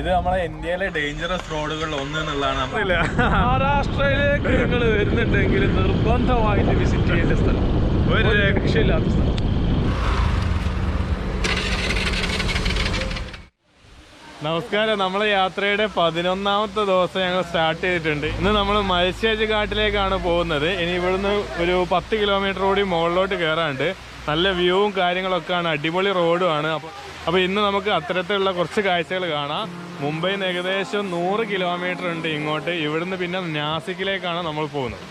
ഇത് നമ്മളെ ഇന്ത്യയിലെ ഡേഞ്ചറസ് റോഡുകളിൽ ഒന്ന് എന്നുള്ളതാണ്. മഹാരാഷ്ട്രയിലേക്ക് നിങ്ങൾ വരുന്നുണ്ടെങ്കിൽ നിർബന്ധമായിട്ട് വിസിറ്റ് ചെയ്യേണ്ട സ്ഥലം, ഒരു രക്ഷയില്ലാത്ത സ്ഥലം. നമസ്കാരം. നമ്മളെ യാത്രയുടെ 11ാമത്തെ ദിവസം ഞങ്ങൾ സ്റ്റാർട്ട് ചെയ്തിട്ടുണ്ട്. ഇന്ന് നമ്മൾ മൽഷേജ് ഘാട്ടിലേക്കാണ് പോകുന്നത്. ഇനി ഇവിടുന്ന് ഒരു 10 കിലോമീറ്റർ കൂടി മുകളിലോട്ട് കയറാണ്ട്. നല്ല വ്യൂവും കാര്യങ്ങളൊക്കെയാണ്, അടിപൊളി റോഡുമാണ്. അപ്പോൾ ഇന്ന് നമുക്ക് അത്തരത്തിലുള്ള കുറച്ച് കാഴ്ചകൾ കാണാം. മുംബൈയിൽ നിന്ന് ഏകദേശം 100 കിലോമീറ്റർ ഉണ്ട് ഇങ്ങോട്ട്. ഇവിടുന്ന് പിന്നെ നാസിക്കിലേക്കാണ് നമ്മൾ പോകുന്നത്.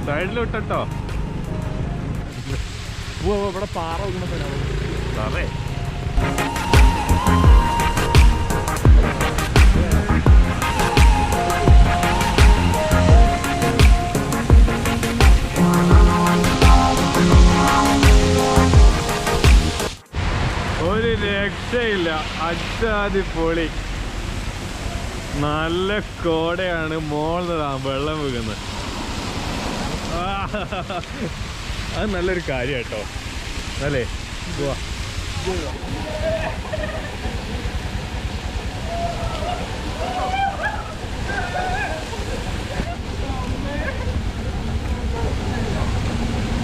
സൈഡിലിട്ടോ ഇവിടെ പാറ സാറേ. ഒരു രക്ഷയില്ല, അച്ചാതിപ്പൊളി. നല്ല കോടയാണ്, മോളിൽ വെള്ളം വീഴുന്നത്. അത് നല്ലൊരു കാര്യം കേട്ടോ, അല്ലേ?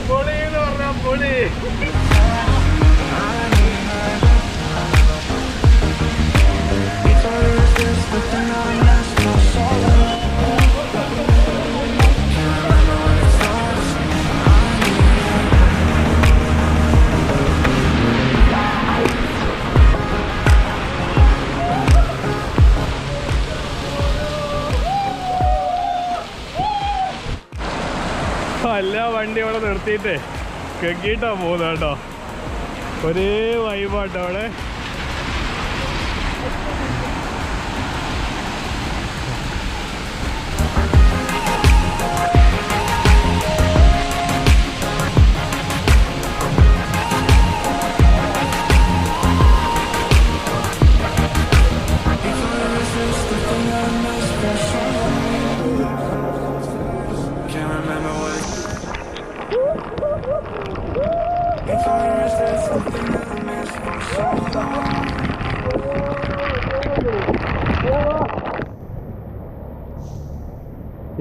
പൊളി എന്ന് പറഞ്ഞാ പൊളി. എല്ലാ വണ്ടി അവിടെ നിർത്തിയിട്ട് കെക്കിയിട്ടാ പോകുന്നത് കേട്ടോ. ഒരേ വൈബാട്ടോ അവിടെ.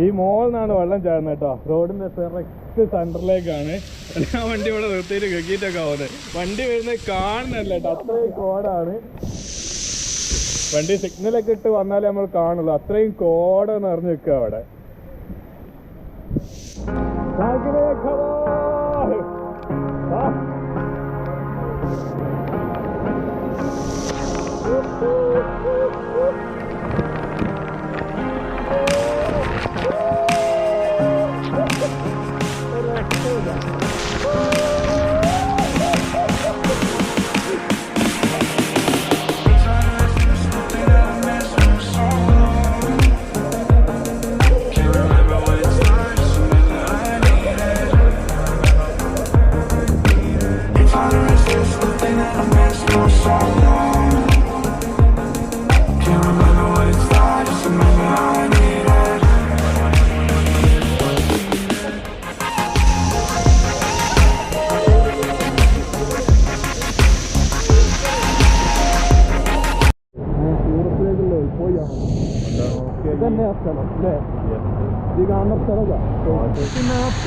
ഈ മോളിന്നാണ് വെള്ളം ചാടുന്നത് കേട്ടോ. റോഡിന്റെ കറക്റ്റ് സെന്ററിലേക്കാണ്. എല്ലാ വണ്ടി ഇവിടെ നിർത്തിയിട്ട് കെക്കിയിട്ടൊക്കെ ആവുന്നത്. വണ്ടി വരുന്നത് കാണുന്നല്ല കേട്ടോ, അത്രയും കോടാണ്. വണ്ടി സിഗ്നലൊക്കെ ഇട്ട് വന്നാലേ നമ്മൾ കാണുള്ളൂ, അത്രയും കോട നിറഞ്ഞു നിൽക്കുക അവിടെ.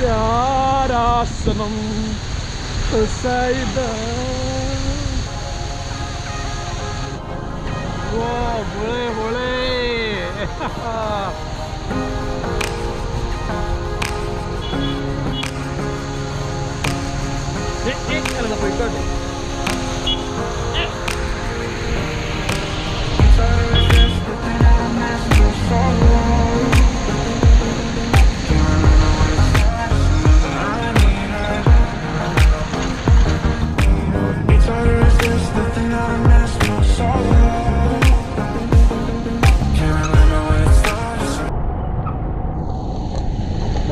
പ്യാരാസനം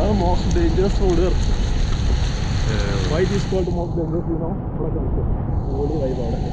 ഇതാണ് most dangerous road. Why it is called most dangerous you know? ഓടി വൈബ് അവിടെ.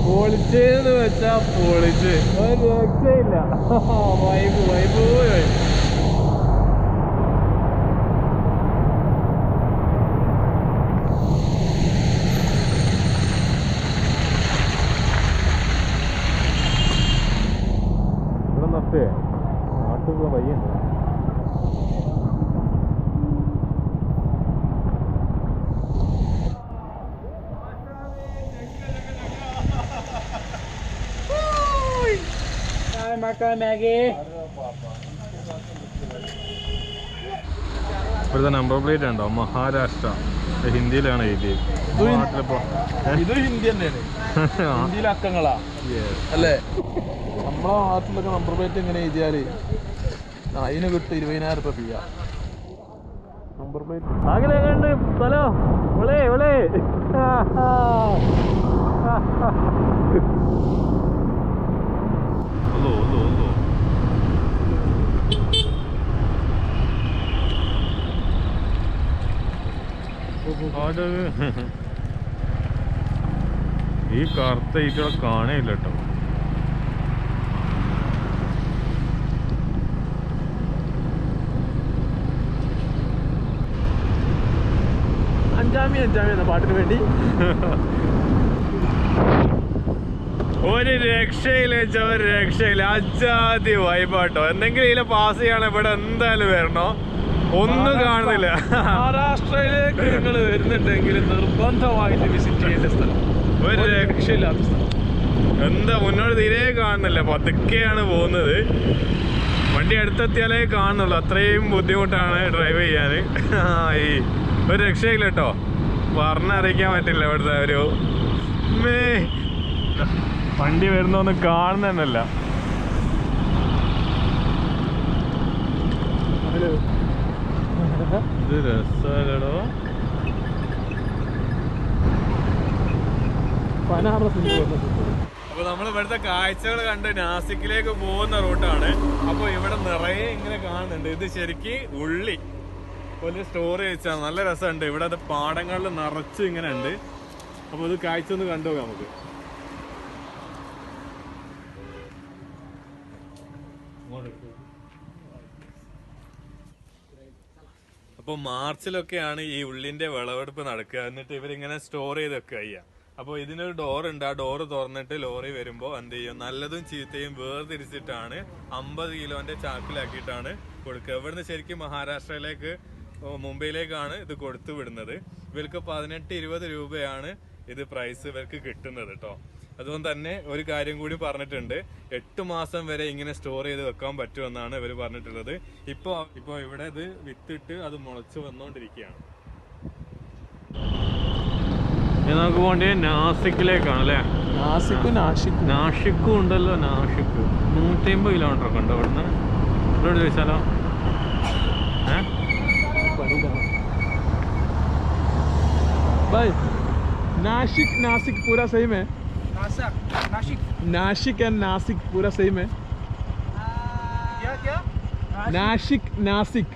പൊളിച്ചെന്ന് വെച്ചാ പൊളിച്ച് ഒരു രക്ഷയില്ല. Vibe vibe vibe. ഇവിടെ നട്ടേ നാട്ടിലുള്ള പയ്യുണ്ട്. ഇവിടുത്തെ നമ്പർ പ്ലേറ്റ് ഉണ്ടോ? മഹാരാഷ്ട്ര. ഹിന്ദിയിലാണ് എഴുതിയത്. ഇത് ഹിന്ദി തന്നെയാണ്. ഹിന്ദിയിലെ അക്കങ്ങളാ അല്ലേ? നമ്മളെ നാട്ടിലൊക്കെ നമ്പർ പ്ലേറ്റ് എങ്ങനെ എഴുതിയാല് അതിന് കിട്ടും 20,000 രൂപ ഫീയാ. Number plate ആകെയുണ്ട് സ്ഥലോ. ഒളേ ഒളേ ഈ കറുത്ത ഈറ്റകളെ കാണേയില്ല കേട്ടോ. അഞ്ചാമി എന്ന പാട്ടിന് വേണ്ടി ഒരു രക്ഷയില്ല വെച്ചാൽ ഒരു രക്ഷയില്ല. അജാതി വൈബാട്ടോ. എന്തെങ്കിലും ഇതിലെ പാസ് ചെയ്യണം. ഇവിടെ എന്തായാലും വരണോ? ഒന്നും കാണുന്നില്ല. മഹാരാഷ്ട്രയിലേക്ക് നിങ്ങൾ വരുന്നുണ്ടെങ്കിൽ നിർബന്ധമായിട്ട് വിസിറ്റ് ചെയ്യേണ്ട സ്ഥലം. ഒരു രക്ഷയില്ലാത്ത സ്ഥലം. എന്താ മുന്നോട്ട് തീരെ കാണുന്നില്ല. പതുക്കെയാണ് പോകുന്നത്. വണ്ടി അടുത്തെത്തിയാലേ കാണുന്നുള്ളൂ. അത്രയും ബുദ്ധിമുട്ടാണ് ഡ്രൈവ് ചെയ്യാൻ. ഈ ഒരു രക്ഷയില്ല കേട്ടോ. പറഞ്ഞറിയിക്കാൻ പറ്റില്ല ഇവിടുത്തെ ഒരു വണ്ടി വരുന്നൊന്നും കാണുന്നതന്നല്ല. ഇത് രസമല്ലടോ. അപ്പൊ നമ്മൾ ഇവിടുത്തെ കാഴ്ചകൾ കണ്ട് നാസിക്കിലേക്ക് പോകുന്ന റൂട്ടാണ്. അപ്പൊ ഇവിടെ നിറയെ ഇങ്ങനെ കാണുന്നുണ്ട്. ഇത് ശരിക്ക് ഉള്ളി ഒരു സ്റ്റോറി വെച്ചാൽ നല്ല രസമുണ്ട്. ഇവിടെ അത് പാടങ്ങളിൽ നിറച്ച് ഇങ്ങനെ ഉണ്ട്. അപ്പൊ ഇത് കാഴ്ച ഒന്ന് കണ്ടുപോകാം നമുക്ക്. അപ്പോൾ മാർച്ചിലൊക്കെയാണ് ഈ ഉള്ളിന്റെ വിളവെടുപ്പ് നടക്കുക. എന്നിട്ട് ഇവരിങ്ങനെ സ്റ്റോർ ചെയ്ത് വെക്കുക ചെയ്യുക. അപ്പോൾ ഇതിനൊരു ഡോറുണ്ട്. ആ ഡോറ് തുറന്നിട്ട് ലോറി വരുമ്പോൾ എന്ത് ചെയ്യും? നല്ലതും ചീത്തയും വേർതിരിച്ചിട്ടാണ് 50 കിലോന്റെ ചാക്കിലാക്കിയിട്ടാണ് കൊടുക്കുക. ഇവിടുന്ന് ശരിക്കും മഹാരാഷ്ട്രയിലേക്ക് മുംബൈയിലേക്കാണ് ഇത് കൊടുത്തു വിടുന്നത്. ഇവർക്ക് 18-20 രൂപയാണ് ഇത് പ്രൈസ് ഇവർക്ക് കിട്ടുന്നത് കേട്ടോ. അതുകൊണ്ട് തന്നെ ഒരു കാര്യം കൂടി പറഞ്ഞിട്ടുണ്ട്. 8 മാസം വരെ ഇങ്ങനെ സ്റ്റോർ ചെയ്ത് വെക്കാൻ പറ്റുമെന്നാണ് ഇവർ പറഞ്ഞിട്ടുള്ളത്. ഇപ്പൊ ഇവിടെ ഇത് വിത്തിട്ട് അത് മുളച്ച് വന്നോണ്ടിരിക്കുകയാണ്. നമുക്ക് പോകേണ്ട നാസിക്കിലേക്കാണ് അല്ലേ? നാഷിക്കും ഉണ്ടല്ലോ. നാഷിക്ക് 150 കിലോമീറ്റർ ഒക്കെ ഉണ്ടോ ഇവിടുന്ന്? ഇവിടെ ചോദിച്ചാലോ? नासिक पूरा सही में? नासिक एंड नासिक पूरा सही में? क्या नासिक